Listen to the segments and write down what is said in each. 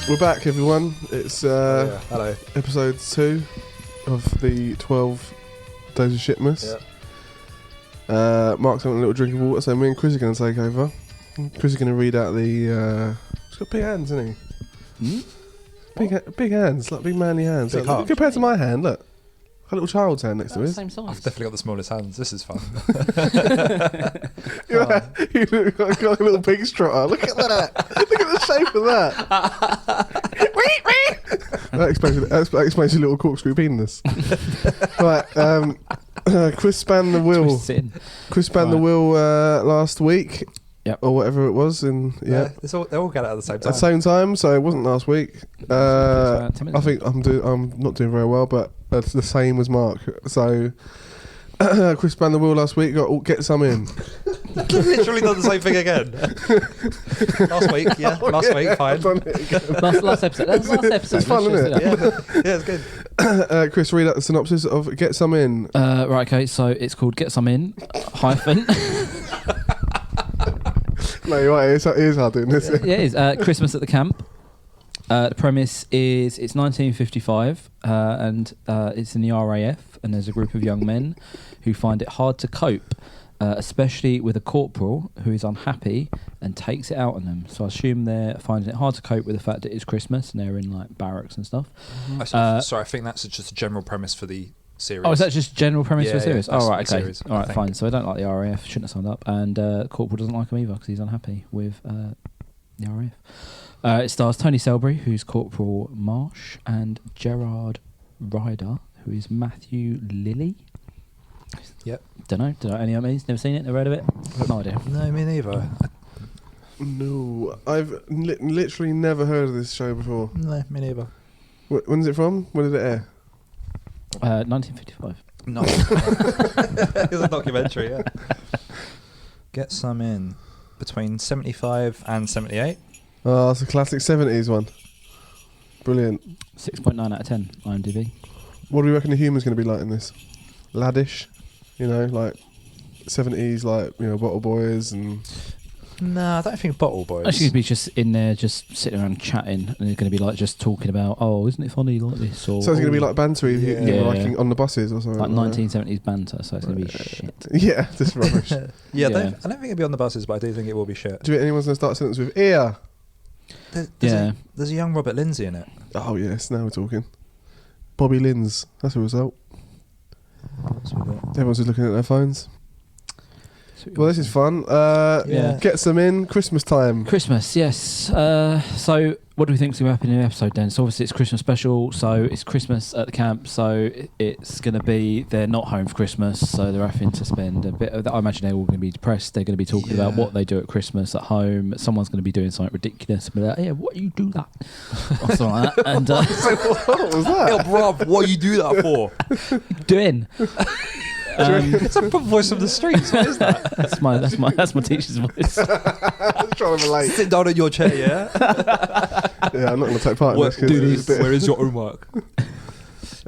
We're back, everyone. It's Hello. episode 2 of the 12 Days of Shitmas. Yeah. Mark's having a little drink of water, so me and Chris are going to take over. Chris is going to read out the... he's got big hands, hasn't he? Big hands, like big manly hands. Big Like, heart. compared to my hand, look. A little child's hand next to his. Same size. I've definitely got the smallest hands. This is fun. You look like a little pig trotter. Look at that. Look at the shape of that. that explains your little corkscrew penis. Right, Chris spanned the wheel. Chris spanned the wheel last week. Yep. Or whatever it was. And They all get out at the same time. At the same time, so it wasn't last week. I 10 minutes think I'm not doing very well, but it's the same as Mark. So Chris spanned the wheel last week. Get some in. Literally done the same thing again. Last week, yeah. Last week, fine. I've done it again. Last episode. That was last episode. It's fun, isn't it? Yeah, it's good. Chris, read out the synopsis of Get Some In. Right, okay, so it's called Get Some In, hyphen. No, you're right. It is hard doing this. Yeah, it is. Christmas at the camp. The premise is it's 1955 and it's in the RAF, and there's a group of young men who find it hard to cope, especially with a corporal who is unhappy and takes it out on them. So I assume they're finding it hard to cope with the fact that it's Christmas and they're in like barracks and stuff. Sorry, I think that's just a general premise for the series. Oh, is that just general premise for the series? that's Oh, right, the okay. series, All I right, think. fine. So I don't like the RAF, shouldn't have signed up. And Corporal doesn't like him either because he's unhappy with the RAF. It stars Tony Selbury, who's Corporal Marsh, and Gerard Ryder, who is Matthew Lilly. Yep. Don't know any of these? Never seen it? Never heard of it? No idea. No, me neither. No, I've literally never heard of this show before. No, me neither. When's it from? When did it air? 1955. No. It's a documentary, yeah. Get Some In. Between 75 and 78. Oh, it's a classic 70s one. Brilliant. 6.9 out of 10, IMDb. What do we reckon the humour's going to be like in this? Laddish, like 70s, like Bottle Boys and. No, I don't think Bottle Boys. Actually, going to be just in there, just sitting around chatting, and they're going to be like just talking about, oh, isn't it funny like this? Or, So it's going to be like bantery, Yeah. like on the buses or something. like 1970s banter, so it's going to be shit. Yeah, just rubbish. Yeah, I don't think it'll be on the buses, but I do think it will be shit. Do you think anyone's going to start a sentence with ear? There's a young Robert Lindsay in it. Oh yes, now we're talking. Bobby Lins, that's a result. Everyone's just looking at their phones. Well, this is fun. Yeah. Get Some In, Christmas time. Christmas, yes. So what do we think's going to happen in the episode then? So obviously it's Christmas special, so it's Christmas at the camp, so it's going to be, they're not home for Christmas, so they're having to spend a bit of, I imagine they're all going to be depressed. They're going to be talking about what they do at Christmas at home. Someone's going to be doing something ridiculous and be like, yeah, what you do that? Or something like that. And, What was that? Yo, bruv, what you do that for? doing. It's a proper voice from the streets. What is that? That's my teacher's voice. I'm trying to relate. Sit down in your chair, yeah? Yeah, I'm not going to take part in this. 'cause it's a bit- Where is your homework?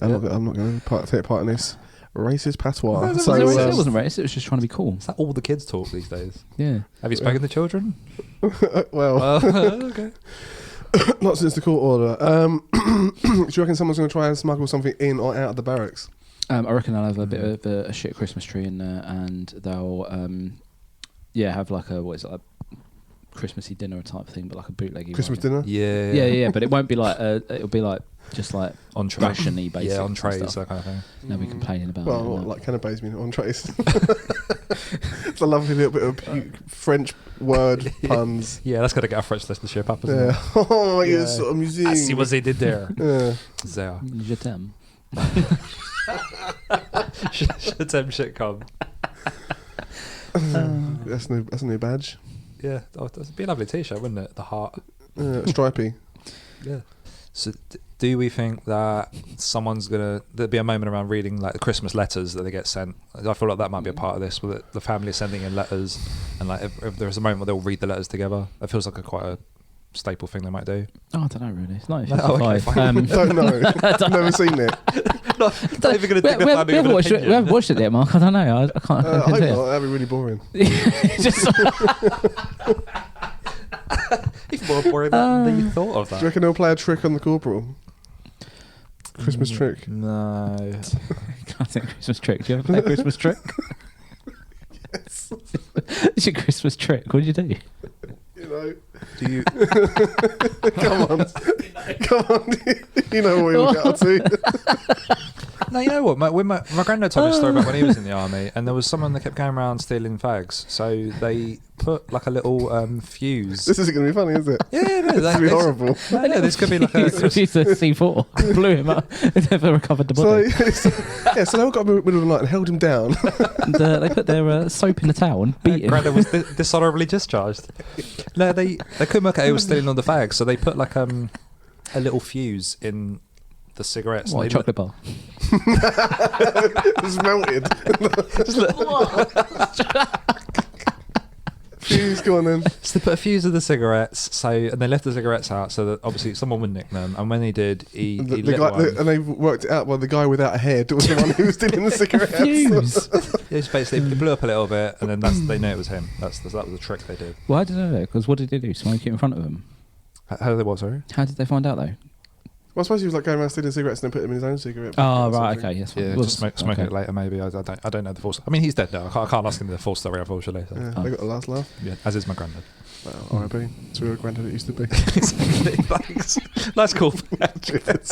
I'm not going to take part in this racist patois. It So, wasn't racist, it was just trying to be cool. Is that all the kids talk these days? Yeah. Have you spoken to children? well, Okay. not since the court order. Do you reckon someone's going to try and smuggle something in or out of the barracks? I reckon they'll have a bit of a shit Christmas tree in there, and they'll have like a Christmassy dinner type thing, but like a bootleggy Christmas one. dinner? Yeah, but it won't be like it'll be like just like On ration-y basic. Yeah, on trays, stuff. that kind of thing. They'll be complaining about Well, it. what, like canapes mean entrees. It's a lovely little bit of French word puns. Yeah, that's got to get our French listenership up, isn't Yeah. it? Oh, Yeah. you're so amusing. I see what they did there. Yeah. There. Je t'aime. Shittem sitcom. That's a new badge. Yeah, it'd be a lovely t-shirt, wouldn't it? The heart. Stripey. Yeah. So do we think that there'll be a moment around reading like the Christmas letters that they get sent? I feel like that might be a part of this, with the family sending in letters, and like if there's a moment where they'll read the letters together. It feels like quite a staple thing they might do. Oh, I don't know really. It's 1955. Oh, okay, fine. Don't know. I've never seen it. Not even going to dig the we family haven't with watched an it. We haven't watched it yet, Mark. I don't know. I can't. I hope not. That'd be really boring. Just Even more worried that you thought of that. Do you reckon they'll play a trick on the corporal? Christmas trick? No. I think Christmas trick. Do you ever play Christmas trick? Yes. It's your Christmas trick. What do you do? You know. Do you? Come on. Come on. You know what we all got to. No, you know what? My granddad told me a story about when he was in the army, and there was someone that kept going around stealing fags. So they put like a little fuse. This isn't going to be funny, is it? Yeah, no, This could be horrible. No, this could be like a. He's a C4. Blew him up. They never recovered the body. So they all got up in the middle of the night and held him down. And they put their soap in a towel and beat him. Granddad was dishonorably discharged. No, they couldn't work out who was stealing all the fags, so they put like a little fuse in the cigarettes. What, a chocolate bar? It's melted. Fuse, go on then. So they put a fuse in the cigarettes, and they left the cigarettes out so that obviously someone would nick them. And when he did, he lit one. And they worked it out by the guy without a head was the one who was stealing the cigarettes. Fuse. It was basically it blew up a little bit, and then they knew it was him. That was the trick they did. Well, I don't know, because what did they do? Smoke it in front of him? How did it was, sorry? How did they find out, though? Well, I suppose he was like going around stealing cigarettes and then putting them in his own cigarette. Oh, right, okay, yes. Yeah, just smoking it later, maybe. I don't know the full. I mean, he's dead now. I can't ask him the full story, unfortunately. So. Yeah, they got the last laugh. Yeah, as is my granddad. Well, R.I.P. It's who your granddad it used to be. Thanks. Nice call. Cheers.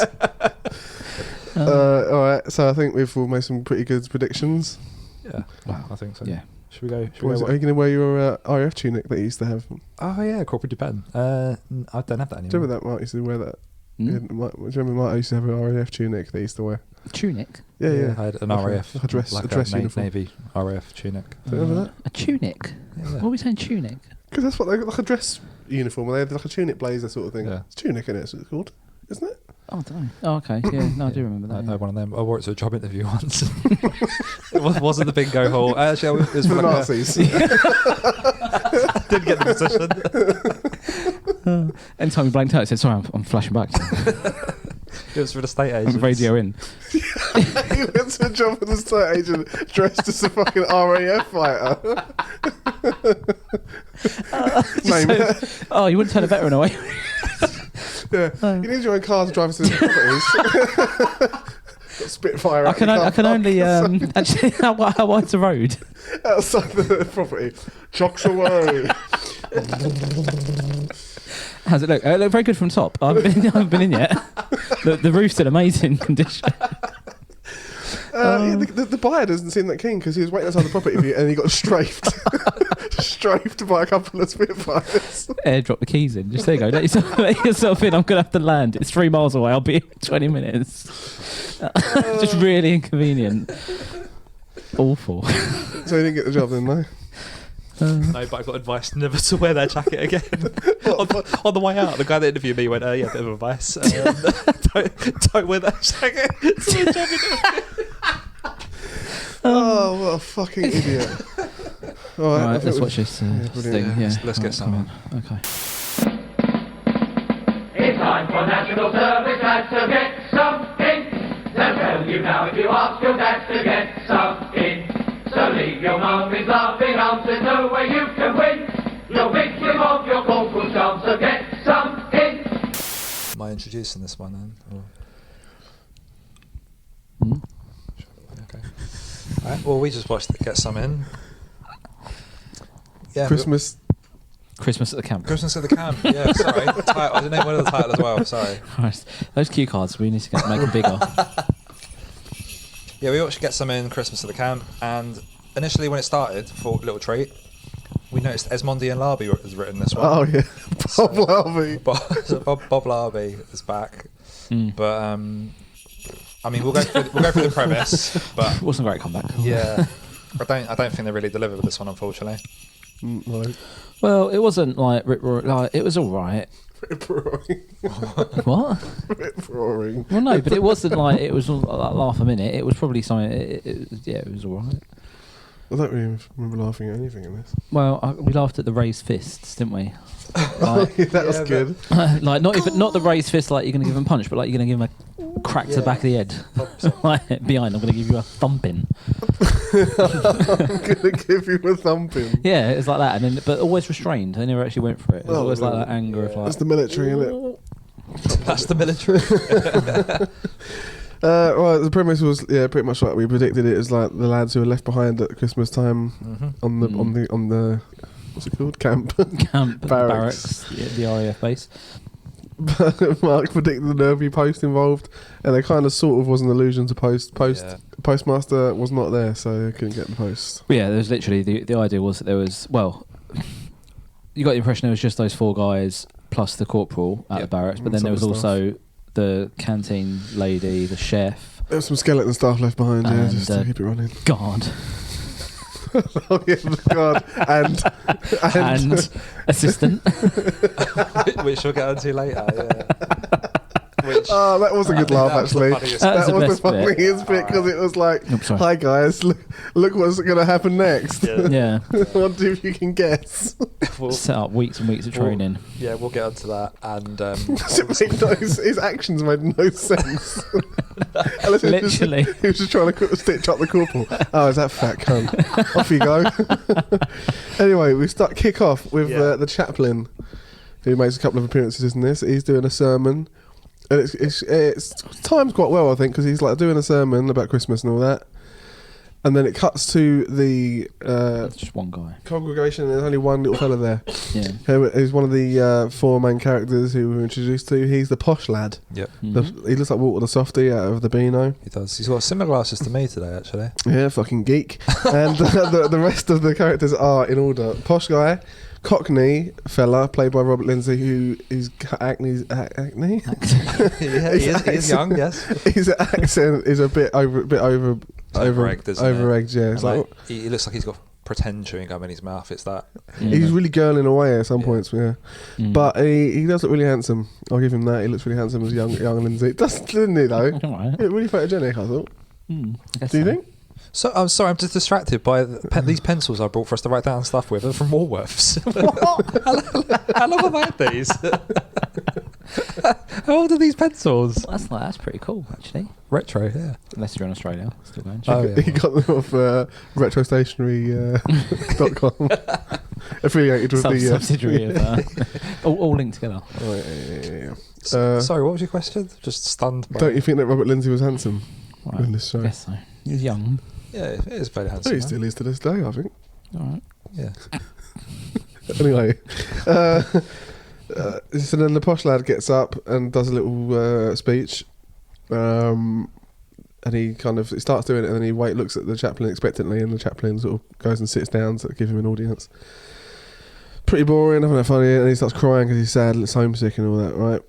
All right, so I think we've all made some pretty good predictions. Yeah, I think so. Yeah. Should we go? Are you going to wear your RAF tunic that you used to have? Oh yeah, Corporate Japan. I don't have that anymore. Do you remember that Mark used to wear that? Do you remember Mark used to have an RAF tunic they used to wear? Tunic? Yeah. I had an RAF. Like a dress uniform. Navy RAF tunic. Do you remember that? A tunic? Yeah. What are we saying, tunic? Because that's what they got, like a dress uniform. They had like a tunic blazer sort of thing. Yeah. It's tunic, isn't it? That's what it's called, isn't it? Oh, I don't know. Oh, okay. Yeah, no, I do remember that. I had one of them. I wore it to a job interview once. It wasn't the bingo hall. Actually, it was for the like Nazis. I didn't get the position. Anytime we blanked out, it said, sorry, I'm flashing back. It was for the estate agent. And radio in. He went to a job with a estate agent dressed as a fucking RAF fighter. Name it. Oh, you wouldn't turn a veteran away. Yeah. You need your own car to drive us to the properties. Got Spitfire. I can only actually. How wide's the road? Outside the property. Chocks away. How's it look? It looked very good from top. I haven't been in yet. The roof's in amazing condition. The buyer doesn't seem that keen because he was waiting outside the property view and he got strafed. Strafed by a couple of Spitfires. Airdrop the keys in. Just there you go. Let yourself in. I'm going to have to land. It's 3 miles away. I'll be in 20 minutes. Just really inconvenient. Awful. So he didn't get the job then, no? No, but I got advice never to wear that jacket again. on the way out, the guy that interviewed me went, yeah, bit of advice. Don't wear that jacket. Oh, what a fucking idiot. All right, let's watch this thing. Yeah, let's get some. Okay. It's time for national service, lads, to get some in. They'll tell you now if you ask your dad to get some in. So leave your mummies laughing arms, there's no way you can win. You're victim of your corporal's charm, so get some in. Am I introducing this one then? Okay. Alright, well, we just watched it Get Some In. Yeah, Christmas at the camp. Christmas at the camp. Yeah, sorry. The title, I didn't know one of the title as well. Sorry. Christ. Those cue cards, we need to make them bigger. Yeah, we watched Get Some In, Christmas at the camp, and initially when it started, for a little treat, we noticed Esmonde Larbey has written this one. Oh yeah, Bob Larbey. Bob Larbey is back, but I mean we'll go through the premise, but It wasn't a great comeback. yeah, I don't think they really delivered with this one, unfortunately. No. Well, it wasn't like rip roaring. Like, it was all right. Rip roaring. What? Rip roaring. Well, no, but it wasn't like it was like laugh a minute. It was probably something. It was all right. I don't really remember laughing at anything in this. Well, we laughed at the raised fists, didn't we? That was good. Like not the raised fist like you're going to give him a punch, but like you're going to give him crack to the back of the head. Like, behind, I'm going to give you a thumping. I'm going to give you a thumping. Yeah, it's like that, and then but always restrained. They never actually went for it. It was always like that anger of like. That's the military, isn't it? That's the military. Well, the premise was pretty much like we predicted. It was like the lads who were left behind at Christmas time on the what's it called, camp barracks, the RAF base. Mark predicted the nervy post involved, and there kind of sort of was an allusion to postmaster was not there, so they couldn't get the post. Yeah, there was literally the idea was that there was you got the impression there was just those 4 guys plus the corporal at the barracks, but then there was also the canteen lady, the chef. There was some skeleton staff left behind, just to keep it running. God. Oh yeah, God, and assistant, which we'll get onto later. Yeah. That was a good laugh, actually. That was the funniest bit because it was like, "Hi guys, look what's going to happen next." Yeah. Wonder if you can guess. We'll set up weeks and weeks of training. We'll get onto that. And his actions made no sense. Literally, he was just trying to stitch up the corporal. Oh, is that fat cunt? Off you go. Anyway, we kick off with the chaplain, who makes a couple of appearances in this. He's doing a sermon. And it's timed quite well, I think, because he's like doing a sermon about Christmas and all that, and then it cuts to the just one guy congregation, and there's only one little fella there. Yeah, he's one of the 4 main characters who we were introduced to. He's the posh lad. Yep. He looks like Walter the Softy out of the Beano. He does. He's got similar glasses to me today, actually. Yeah, fucking geek. And the rest of the characters are in order. Posh guy. Cockney fella, played by Robert Lindsay, who is acne. Yeah, he is young, yes. His accent is a bit over-egged, isn't it? Over-egged, yeah. It's like, he looks like he's got pretend chewing gum in his mouth. It's that. He's really girling away at some points, yeah. But he does look really handsome. I'll give him that. He looks really handsome as young Lindsay. Didn't he though? Right. Really photogenic, I thought. Do you think? So I'm sorry, I'm just distracted by these pencils I brought for us to write down stuff with. They're from Woolworths. How long have I had these? How old are these pencils? That's pretty cool, actually. Retro, yeah. Unless you're in Australia, still going. He got them off retrostationery.com. Affiliated with the subsidiary of all linked together. Yeah. Sorry, what was your question? Just stunned. Don't you think that Robert Lindsay was handsome in this show? Yes, so. He's young. Yeah, it is very handsome. He still is to this day, I think. All right. Yeah. Anyway, so then the posh lad gets up and does a little speech, and he starts doing it, and then he looks at the chaplain expectantly, and the chaplain sort of goes and sits down to give him an audience. Pretty boring, nothing that funny, and he starts crying because he's sad and it's homesick and all that, right?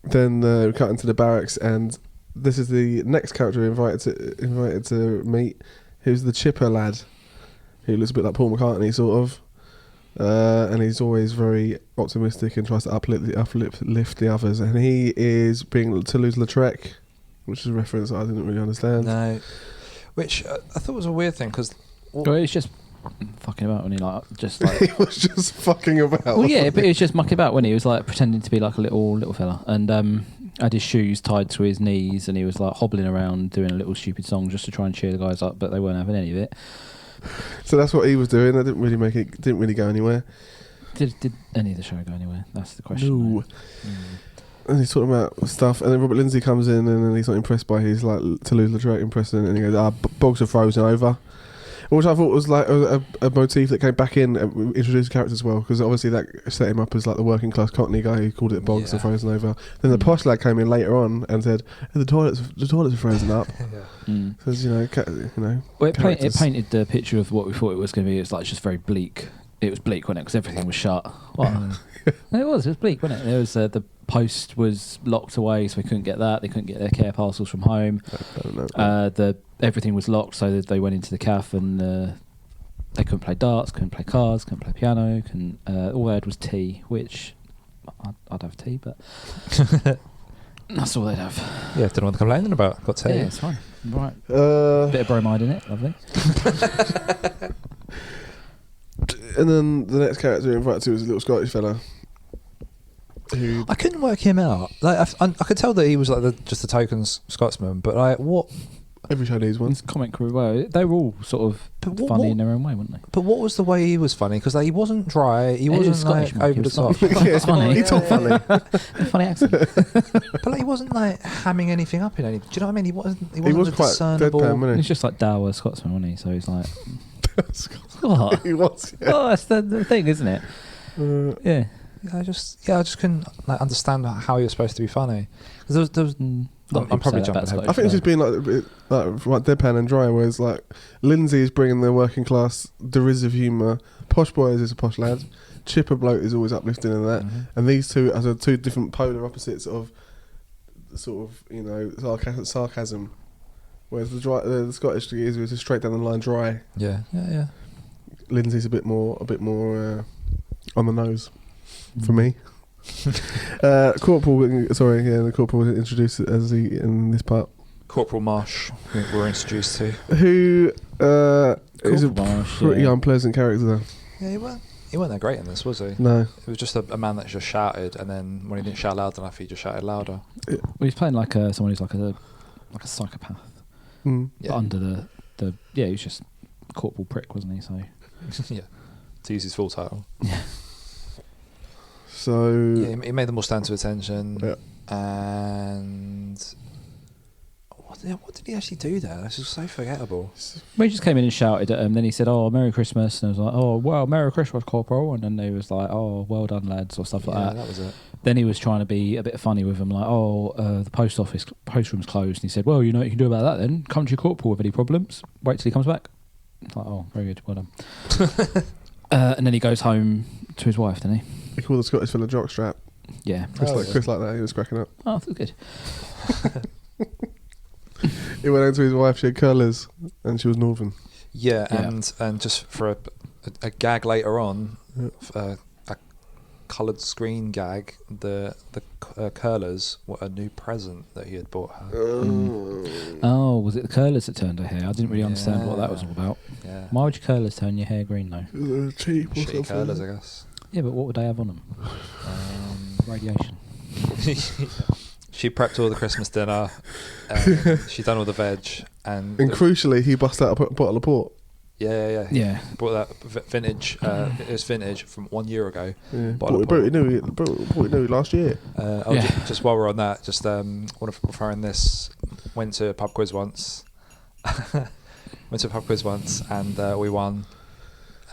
Then we cut into the barracks, and this is the next character invited to meet, who's the chipper lad, who looks a bit like Paul McCartney, sort of. And he's always very optimistic and tries to uplift the others. And he is being Toulouse-Lautrec, which is a reference I didn't really understand. No, which I thought was a weird thing because it's just fucking about when he he was just fucking about. Well, yeah, but he was just mucking about when he was like pretending to be like a little fella, and had his shoes tied to his knees, and he was like hobbling around doing a little stupid song just to try and cheer the guys up, but they weren't having any of it. So that's what he was doing. That didn't really go anywhere. Did any of the show go anywhere? That's the question. No. And he's talking about stuff, and then Robert Lindsay comes in, and then he's not impressed by his like Toulouse-Lautrec impression, and he goes, bogs are frozen over. Which I thought was like a motif that came back in and introduced the character as well, because obviously that set him up as like the working class Cockney guy who called it bogs are frozen over. Then the posh lad came in later on and said, the toilets are frozen up. Because Well, it painted the picture of what we thought it was going to be. It was like just very bleak. It was bleak, wasn't it? Because everything was shut. It was bleak, wasn't it? There was the post was locked away, so they couldn't get that. They couldn't get their care parcels from home. I don't know. Everything was locked, so they went into the cafe and they couldn't play darts, couldn't play cards, couldn't play piano. All they had was tea, which I'd have tea, but that's all they'd have. Yeah, don't know what they're complaining about. Got tea. Yeah, it's fine. Right. Bit of bromide in it, lovely. And then the next character invited to was a little Scottish fella. who I couldn't work him out. Like I could tell that he was like just a token Scotsman, but like what? every show needs one. His comic crew, well, they were all sort of funny in their own way, weren't they? But what was the way he was funny? Because like, he wasn't dry. He wasn't Scottish, like Mark, over he the was top. Scottish. It's funny. He talked funny. Funny accent. But like, he wasn't like hamming anything up in any. Do you know what I mean? He wasn't. He was a quite discernible. deadpan, wasn't He's just like dour Scotsman, wasn't he? So he's like, he? what? He was. Yeah. Oh, that's the thing, isn't it? Yeah. I just couldn't like understand how he was supposed to be funny. Because there was I'm probably jumping ahead. I think it's just being like a bit like deadpan and dry, whereas like Lindsay is bringing the working class derisive humour. Posh Boys is a posh lad. Chipper Bloke is always uplifting and that. And these two are the two different polar opposites of sort of, you know, sarcasm. Whereas the Scottish is just straight down the line dry. Yeah. Lindsay's a bit more on the nose for me. The corporal was introduced as in this part. Corporal Marsh, we were introduced to. Who is a Marsh, pretty unpleasant character though. Yeah, he wasn't that great in this, was he? No. It was just a man that just shouted, and then when he didn't shout loud enough, he just shouted louder. Well, he's playing like someone who's like a psychopath. Mm. But under the he was just corporal prick, wasn't he? So Yeah, to use his full title. So Yeah, he made them all stand to attention. Yeah. And what did he actually do there? This is so forgettable. he just came in and shouted at him. Then he said, "Oh, Merry Christmas," and I was like, "Oh, well, Merry Christmas, Corporal." And then they was like, "Oh, well done, lads," or stuff like Yeah, that. that was it. Then he was trying to be a bit funny with them, like, "Oh, the post room's closed." And he said, "Well, you know what you can do about that then? Come to your corporal with any problems. Wait till he comes back." It's like, "Oh, very good, well done." And then he goes home to his wife, doesn't he? he called the Scottish fella jockstrap. Yeah. Chris like that. He was cracking up. Oh, that's good. He went into his wife. She had curlers, and she was northern. Yeah, Yeah. and just for a gag later on, a coloured screen gag, the curlers were a new present that he had bought her. Oh, was it the curlers that turned her hair? I didn't really understand what that was all about. Yeah. Why would your curlers turn your hair green, though? Cheap or Shitty something. curlers, I guess. Yeah, but what would they have on them? Radiation. She prepped all the Christmas dinner. She done all the veg, and crucially, he bust out a bottle of port. yeah. Bought that vintage. It was vintage from 1 year ago. Yeah. Bottle of Bought port. it new last year. Just while we're on that, just want to referring this. Went to a pub quiz once. And we won.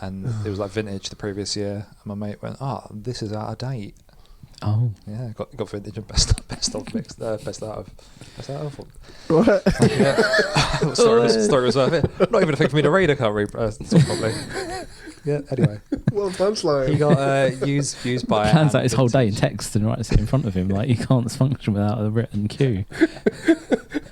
And it was like vintage the previous year. And my mate went, "Oh, this is out of date." Oh. Yeah, got vintage and best of mixed, best out of. What? Yeah. story was worth it. Not even a thing for me to read. I can't read properly. Yeah. Anyway, What a punchline. he got used by. Plans out his whole day in text and writes it in front of him. Like, you can't function without a written cue.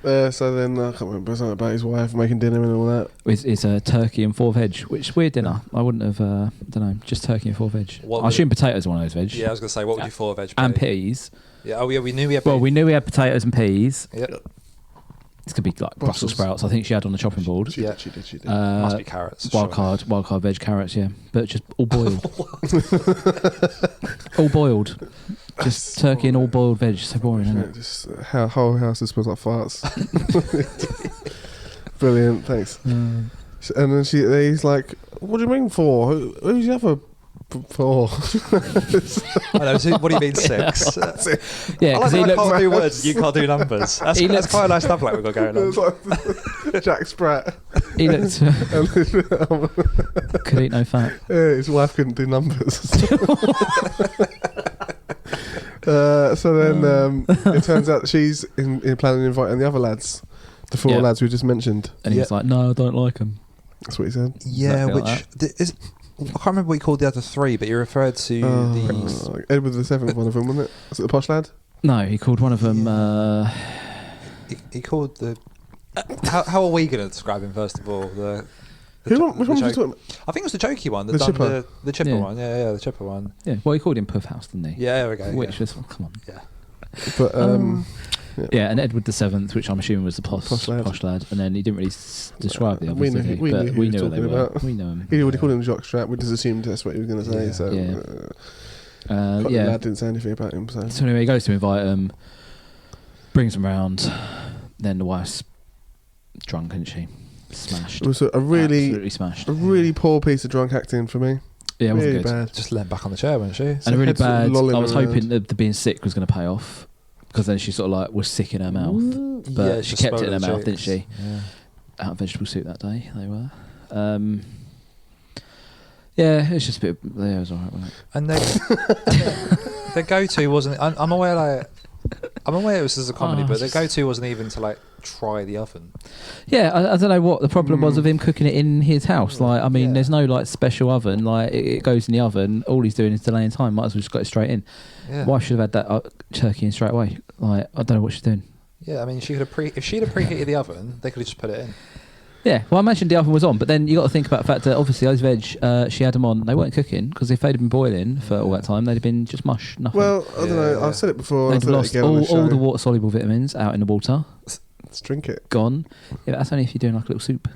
So then I can't remember something about his wife making dinner and all that. It's a turkey and 4 veg, which weird dinner. I wouldn't have, don't know, just turkey and 4 veg. What I assume potatoes are one of those veg. Yeah, I was gonna say, what would you for veg? And be? peas. Yeah. Oh yeah, we knew we had. Well, we knew we had potatoes and peas. Yep. This could be like Brussels sprouts. I think she had on the chopping board. She did. Must be carrots. Wild card veg carrots, yeah, but just all boiled. All boiled. Just turkey and all boiled veg. So boring, isn't it? Just whole house just smells like farts. Brilliant, thanks. And then he's like, "What do you mean 4? Who's the other 4?" I know. So what do you mean 6? Yeah, I like because he that I can't looked. do words. You can't do numbers. That's quite a nice stuff like we've got going on. It's like Jack Spratt. He looked. Could eat no fat. Yeah, his wife couldn't do numbers. So then it turns out she's in planning on inviting the other lads, the 4 lads we just mentioned. And he was like, "No, I don't like him." That's what he said. Yeah, Exactly which is. I can't remember what he called the other 3, but he referred to the. Edward the 7th, one of them, wasn't it? Was it the posh lad? No, he called one of them. He called the. How are we going to describe him first of all? Which one was you talking about? I think it was the jokey one. The chipper. The chipper Yeah. one. Yeah, the chipper one. Yeah, well, he called him Puff House, didn't he? Yeah, there we go. Which was, come on. Yeah. But Yeah, and Edward the 7th, which I'm assuming was the posh lad, and then he didn't really describe the others, did he? But we knew what they were. We know him. He already called him jockstrap. We just assumed that's what he was going to say. Yeah. So, Yeah. The Yeah. lad didn't say anything about him. So anyway, he goes to invite him, brings him round. Then the wife's drunk, isn't she? Smashed. It was Absolutely smashed. a really poor piece of drunk acting for me. Yeah, it wasn't Really good. bad. Just leant back on the chair, wasn't she? And a really head sort of bad. lolling I was around. hoping that the being sick was going to pay off, because then she sort of like was sick in her mouth, but Yeah, she just kept it in her swallowed mouth, didn't she? Yeah. Out of vegetable soup that day, they were. Yeah, it's just a bit. Yeah, it was alright. And their go-to wasn't. I'm aware it was as a comedy, but their go-to wasn't even to like try the oven. Yeah, I don't know what the problem was of him cooking it in his house. Like, I mean, Yeah. there's no like special oven. Like, it goes in the oven. All he's doing is delaying time. Might as well just got it straight in. Yeah. Wife should have had that turkey in straight away. Like, I don't know what she's doing. Yeah, I mean, she could have if she'd have preheated the oven, they could have just put it in. Yeah, well, I mentioned the oven was on, but then you got to think about the fact that obviously those veg, she had them on. They weren't cooking, because if they'd have been boiling for all that time, they'd have been just mush, nothing. Well, I don't know. Yeah. I've said it before. They'd I've have said it lost again on the all the show. water-soluble vitamins out in the water. Let's drink it. Gone. Yeah, that's only if you're doing like a little soup.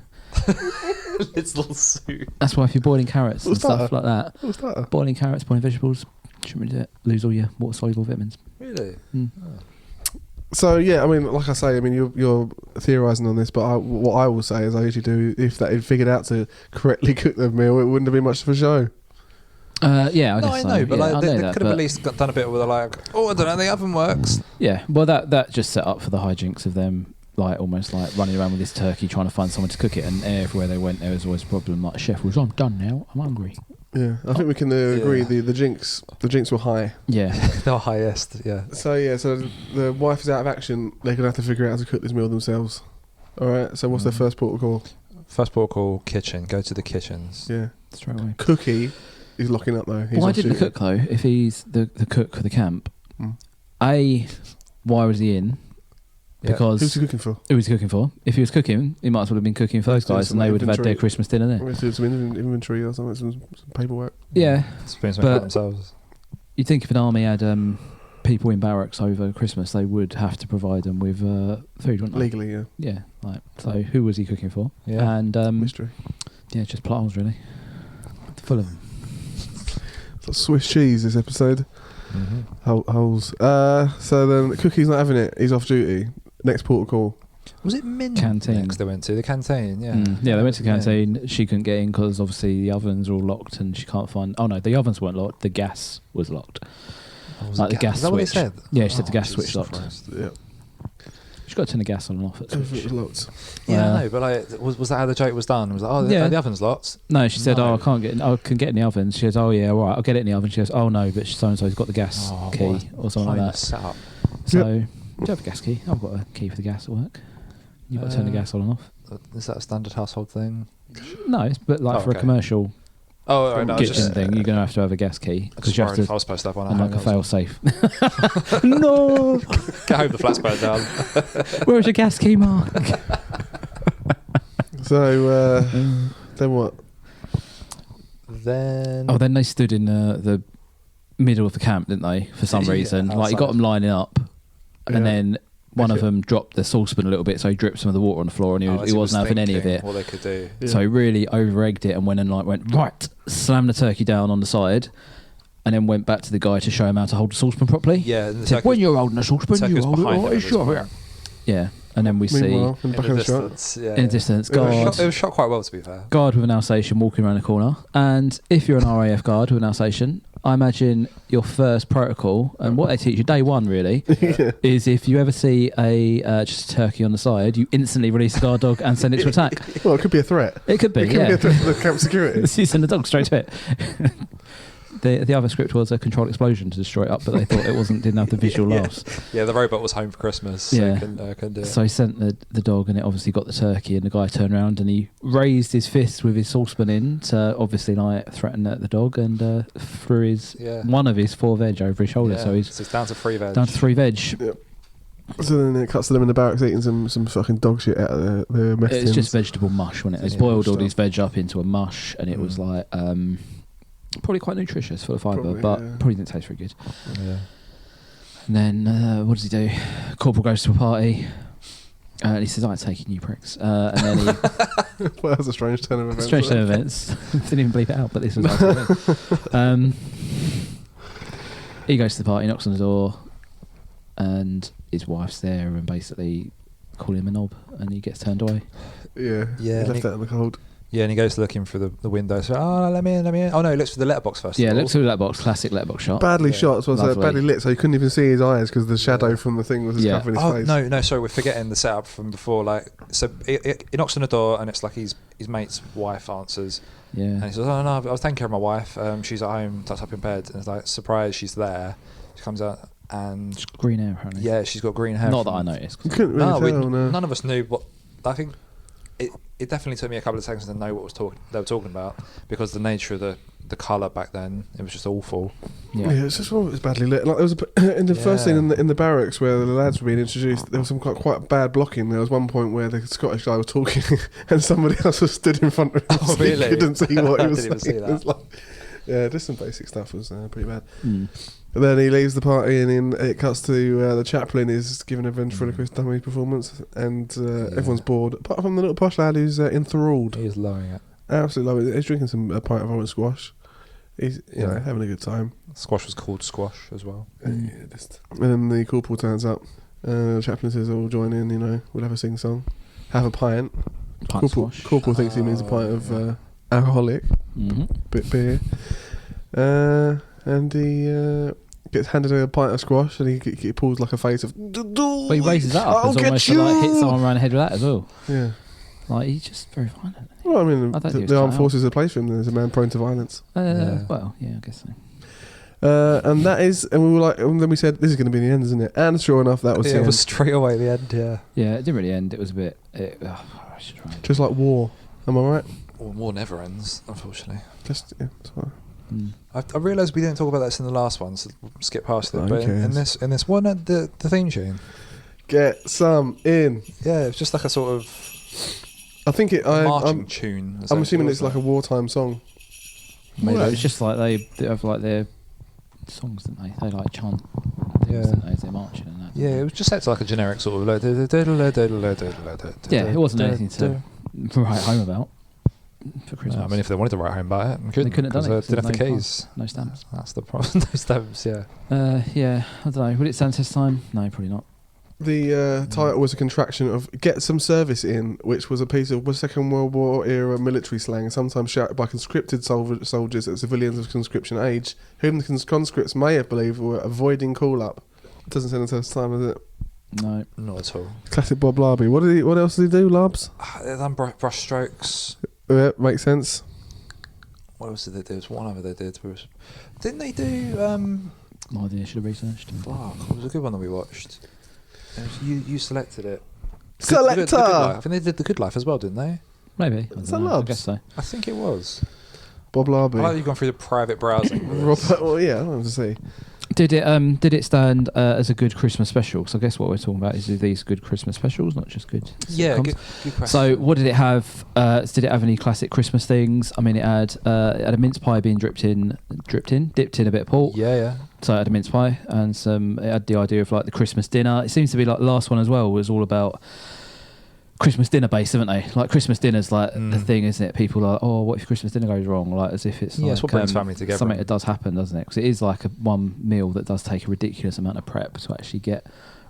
It's little soup. That's why if you're boiling carrots and What's stuff that? like that, What's that? boiling carrots, boiling vegetables, shouldn't really do it. Lose all your water-soluble vitamins. Really? Mm. So yeah, I mean, like I say, I mean, you're theorising on this, but what I will say is, I usually do. If they had figured out to correctly cook the meal, it wouldn't have been much of a show. Yeah, I No, guess I so. know, but Yeah, like, I they know could that, have but- at least done a bit where they're like, oh, I don't know, the oven works. Yeah, well, that just set up for the hijinks of them, like almost like running around with this turkey trying to find someone to cook it, and everywhere they went, there was always a problem. Like, the chef was, I'm done now, I'm hungry. Yeah, I think we can agree Yeah. the jinx were high. Yeah, The highest, yeah. So yeah, so the wife is out of action. They're gonna have to figure out how to cook this meal themselves. All right. So what's their first port of call? First port of call, kitchen. Go to the kitchens. Yeah. straight away. Cookie is locking up though. He's Why off didn't the duty. cook though? If he's the cook for the camp, Mm. why was he in? Yeah. Because Who's he cooking for? who was he cooking for? If he was cooking, he might as well have been cooking for those He's doing guys, some and they would have had their inventory. Christmas dinner there. We're doing some inventory or something, some paperwork. Yeah, Experience But- themselves. you'd think if an army had people in barracks over Christmas, they would have to provide them with food, wouldn't they? Legally, yeah. Yeah, like, so who was he cooking for? Yeah. And Mystery. yeah, just plot holes really. Full of them. It's like Swiss cheese this episode. Mm-hmm. Holes. So then Cookie's not having it. He's off duty. Next port of call. Was it Min Canteen. next they went to? The canteen, yeah. Yeah, they went to the Yeah. canteen. She couldn't get in because obviously the ovens are all locked and she can't find. Oh no, the ovens weren't locked. The gas was locked. Oh, was Like it the gas Is that what they switch. said? Yeah, she said the gas Jesus switch locked. Christ. Yeah. She's got to turn the gas on and off at the Everything switch. was locked. Yeah, Yeah. I know, but like, was that how the joke was done? Was like, oh, Yeah. the oven's locked. No, she said, No. "Oh, I can't get. I can get in the oven." She goes, "Oh yeah, all right, I'll get it in the oven." She goes, "Oh no, but so and so's got the gas Oh, key what or something like that." Setup. So, do you have a gas key? I've got a key for the gas at work. You've got to turn the gas on and off. Is that a standard household thing? No, it's but like Oh, for a okay. commercial Oh, all right, no, I was kitchen just, thing, you're going to have a gas key I because just you have worried if I to. was supposed to have one at And home. like a I fail was safe. No, like, Get home, the flat's burnt down. where's your gas key, Mark? So then what? Then Oh, then they stood in the middle of the camp, didn't they? For some Yeah, reason, like you got outside. them lining up, Yeah. and then one of Yeah. them dropped the saucepan a little bit, so he dripped some of the water on the floor, and he wasn't having any of it. What they could do. Yeah. So he really over-egged it and went right, slammed the turkey down on the side, and then went back to the guy to show him how to hold the saucepan properly. Yeah, and the Said, turkey- when you're holding a saucepan, turkey you was hold it behind right, him it's at this your- point. Yeah, and then we see Meanwhile, in the in back the of the shot. distance. Yeah, in the distance, It was guard, It was shot quite well, to be fair. guard with an Alsatian walking around the corner. And if you're an RAF guard with an Alsatian, I imagine your first protocol, and what they teach you day one really, is if you ever see just a turkey on the side, you instantly release the guard dog and send it to attack. Well, it could be a threat. It could be, It could yeah. be a threat to the camp security. You send the dog straight to it. The other script was a controlled explosion to destroy it up, but they thought didn't have the visual laughs. Yeah, the robot was home for Christmas, so Yeah. couldn't do it. So he sent the dog, and it obviously got the turkey. And the guy turned around and he raised his fist with his saucepan in to obviously like threaten the dog, and threw one of his 4 veg over his shoulder. Yeah, So he's it's down to 3 veg. down to 3 veg. So then it cuts to them in the barracks eating some fucking dog shit out of the mess It's tins. just vegetable mush, wasn't it? They Yeah, boiled all stuff. these veg up into a mush, and it was like probably quite nutritious, full of fibre, Probably, but yeah. probably didn't taste very good. Yeah. And then what does he do? Corporal goes to a party. And he says, "I'm taking you pricks." And then he Well, that was a strange turn of events. strange turn of events. Didn't even bleep it out, but this was. He goes to the party, knocks on the door, and his wife's there, and basically call him a knob, and he gets turned away. Yeah. Yeah, He left that in the cold. Yeah, and he goes looking through the window. So, let me in. Oh no, he looks for the letterbox first. Yeah, of all. looks through the letterbox, classic letterbox shot. Badly Yeah. shot, so Lovely. badly lit, so you couldn't even see his eyes because the shadow from the thing was just Yeah. covering his Oh face. no, sorry, we're forgetting the setup from before. Like, so he knocks on the door, and it's like his mate's wife answers, and Yeah. he says, "Oh no, I was taking care of my wife. She's at home, tucked up in bed." And it's like, surprise, she's there. She comes out, and Green hair, apparently. yeah, she's got green hair. Not that I from- noticed. You couldn't really No, tell, no. none of us knew what. I think it definitely took me a couple of seconds to know what they were talking about, because the nature of the colour back then, it was just awful. Yeah, Yeah. it's just one. It was badly lit. Like there was in the first scene Yeah. in the barracks where the lads were being introduced. There was some quite bad blocking. There was one point where the Scottish guy was talking and somebody else was stood in front of him. Oh, so you really? couldn't see what he I was didn't even saying. see It was that. like, yeah, just some basic stuff was pretty bad. Mm. And then he leaves the party, and then it cuts to the chaplain is giving a ventriloquist dummy performance, and everyone's bored apart from the little posh lad who's enthralled. He is lowering it. Absolutely love it. He's drinking a pint of orange squash. He's know having a good time. Squash was called squash as well. And then the corporal turns up. The chaplain says, "Oh, we'll join in. We'll have a sing song, have a pint." Pint squash. Corporal thinks he means a pint of alcoholic, bit beer, and he gets handed a pint of squash, and he pulls like a face of. But he raises that up I'll as get almost to you! like hit someone around the head with that as well. Yeah. Like he's just very violent. Well, I mean, I don't think the it's armed cut out. forces are place for him. There's a man prone to violence. Yeah. Well, yeah, I guess so. And that is, and we were like, and then we said, this is going to be the end, isn't it? And sure enough, that was the It end. was straight away the end. Yeah. Yeah, it didn't really end. It was a bit. I should try. Just like war. Am I right? Well, war never ends, unfortunately. Just, yeah, that's fine. I realised we didn't talk about this in the last one, so we'll skip past it. Who But in cares? this one, the theme tune, Get some in. yeah, it's just like a sort of I think marching tune. I'm assuming it's like a wartime song. Maybe Right. it's just like they have like their songs, don't they? They like chant. Yeah. Things, don't they, as they're marching and that. Yeah, it was just set to like a generic sort of. Yeah, it wasn't anything to write home about for Christmas. I mean, if they wanted to write home about it, they couldn't. They couldn't have done it, because they 'cause didn't have the there's keys. no stamps. That's the problem. No stamps. Yeah. Yeah, I don't know. Would it stand test time? No, probably not. The title was a contraction of "Get Some Service In," which was a piece of Second World War era military slang, sometimes shouted by conscripted soldiers at civilians of conscription age, whom the conscripts may have believed were avoiding call-up. Doesn't stand the test of time, does it? No. Not at all. Classic Bob Larbey. What else did he do, Larbs? They've done brush strokes. Yeah, makes sense. What else did they do? There's one other they did. Didn't they do? No idea. Should have researched. Fuck, it was a good one that we watched. It was, you selected it. Selector! The Good Life. I think they did The Good Life as well, didn't they? Maybe. I Is don't that know. I Lobs? guess so. I think it was. Bob I like Larbey. you've gone through the private browsing. with this. Robert, well, yeah, I don't have to see. Did it stand as a good Christmas special? So I guess what we're talking about is these good Christmas specials, not just good. Yeah, sitcoms. good question. So what did it have? Did it have any classic Christmas things? I mean, it had a mince pie being dipped in a bit of pork. Yeah. So it had a mince pie and some. It had the idea of like the Christmas dinner. It seems to be like the last one as well was all about Christmas dinner based, haven't they? Like Christmas dinner's like the thing, isn't it? People are like, oh, what if Christmas dinner goes wrong? Like as if it's Yeah, like, it's what brings family together. Something that does happen, doesn't it? Because it is like one meal that does take a ridiculous amount of prep to actually get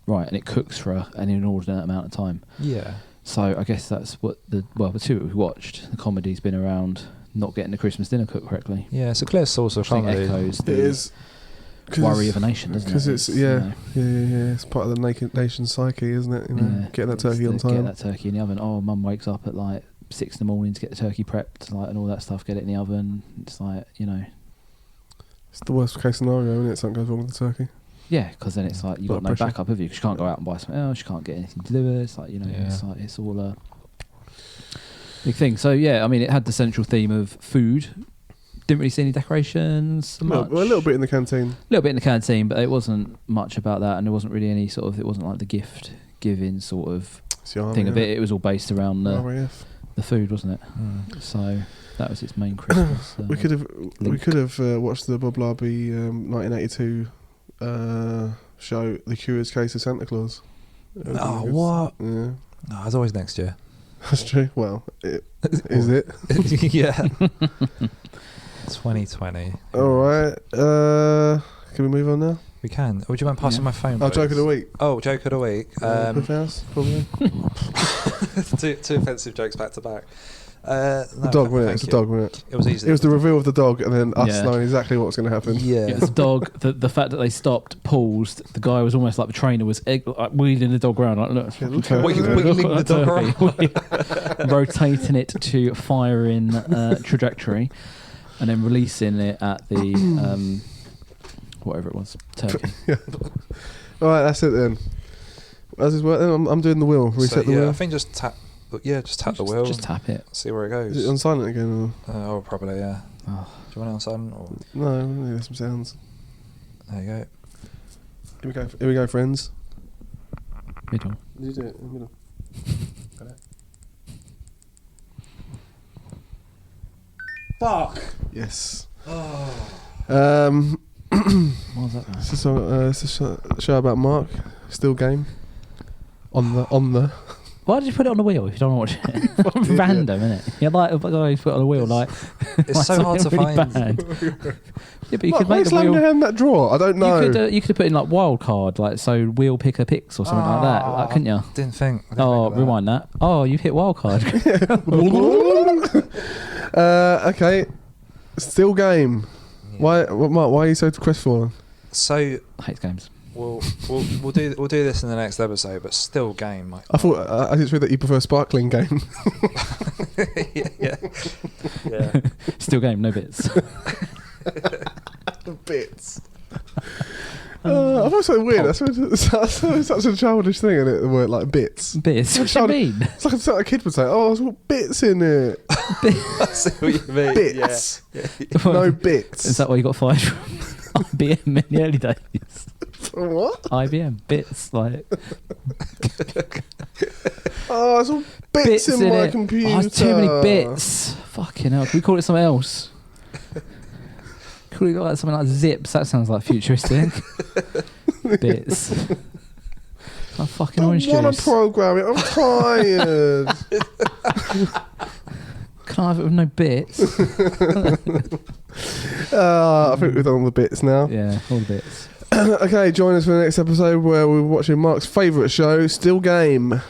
right, and it cooks for an inordinate amount of time. Yeah. So I guess that's what the two that we watched. The comedy's been around not getting the Christmas dinner cooked correctly. Yeah, it's a clear source of I think comedy. echoes It the is. worry of a nation, doesn't it? Because it's, you know, yeah. It's part of the nation's psyche, isn't it? You know, yeah, getting that it's turkey on the- time. Get that turkey in the oven. Oh, mum wakes up at like 6 a.m. to get the turkey prepped, like, and all that stuff. Get it in the oven. It's like, you know, It's the worst case scenario, isn't it? Something goes wrong with the turkey. yeah, because then it's like you've Lot got of no pressure. backup, have you? Because you can't go out and buy something else. You can't get anything delivered. It's like, you know, Yeah. it's like it's all a big thing. So yeah, I mean, it had the central theme of food. Didn't really see any decorations. A little bit in the canteen. A little bit in the canteen, but it wasn't much about that, and there wasn't really any sort of. It wasn't like the gift giving sort of It's the army, thing of yeah. it. It was all based around the RAF. food, wasn't it? So that was its main Christmas. We could have watched the Bob Larbey 1982 show, The Curious Case of Santa Claus. Oh, what? Yeah, No, it's always next year. that's true. Well, is it? Yeah. 2020. All right. Can we move on now? We can. Would you mind passing my phone? Oh, please? joke of the week. Oh, joke of the week. Cliff House, probably. two offensive jokes back to back. The dog, wasn't it? It was the dog, wasn't it? It was easy. It was the reveal of the dog, and then us Yeah. knowing exactly what was going to happen. Yeah. It was the dog. The fact that they stopped, paused. The guy was almost like the trainer was wheeling the dog around. Like, look, Yeah, look turkey, at What, you that. wiggling look the at dog that turkey. Rotating it to firing trajectory, and then releasing it at the whatever it was, turkey. All right, that's it then. How's this work then? I'm doing the wheel. Reset the I wheel. think just tap. Just tap the wheel. Just tap it. See where it goes. Is it on silent again? Oh, probably, yeah. Oh. Do you want it on silent? Or? Or? No, there's some sounds. There you go. Here we go, friends. Middle. You do it in the middle. Got it. Fuck! Yes. What was that? It's a show about Mark. Still game. On the. Why did you put it on the wheel if you don't want to watch it? Random, isn't it? Yeah, like a guy who's put it on the wheel, like It's so hard to something really find. bad. Yeah, but you Mark, could why are you make the slamming wheel. down that drawer? I don't know. You could have put in like wild card, like so wheel picker picks or something like that, like, couldn't you? Didn't think. I didn't Oh, think of that. rewind that. Oh, you've hit wild card. Okay. Still game. Yeah. Mark, why are you so crestfallen? So Hates games. we'll do this in the next episode, but still game. I thought I didn't read that you prefer sparkling game. yeah. Still game, no bits. Bits. I thought it was so weird. That's such a childish thing, isn't it? The word like bits. Bits. What do you mean? It's like something a kid would say. Oh, there's all bits in it. I see what you mean. Bits. No bits. Is that why you got fired from IBM in the early days? What? IBM bits like Oh, there's all bits in my it. computer. Oh, there's too many bits. Fucking hell. Can we call it something else? Call it like something like zips. That sounds like futuristic. Bits. Like fucking I orange want to juice. program it. I'm tired. Can I have it with no bits? I think we've done all the bits now. Yeah, all the bits. Okay, join us for the next episode where we're watching Mark's favourite show, Still Game.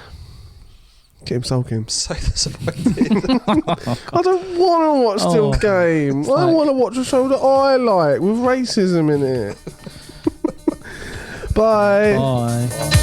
Get him sulking. So disappointed. I don't want to watch Still Oh, Game. it's I like- want to watch a show that I like with racism in it. Bye. Bye.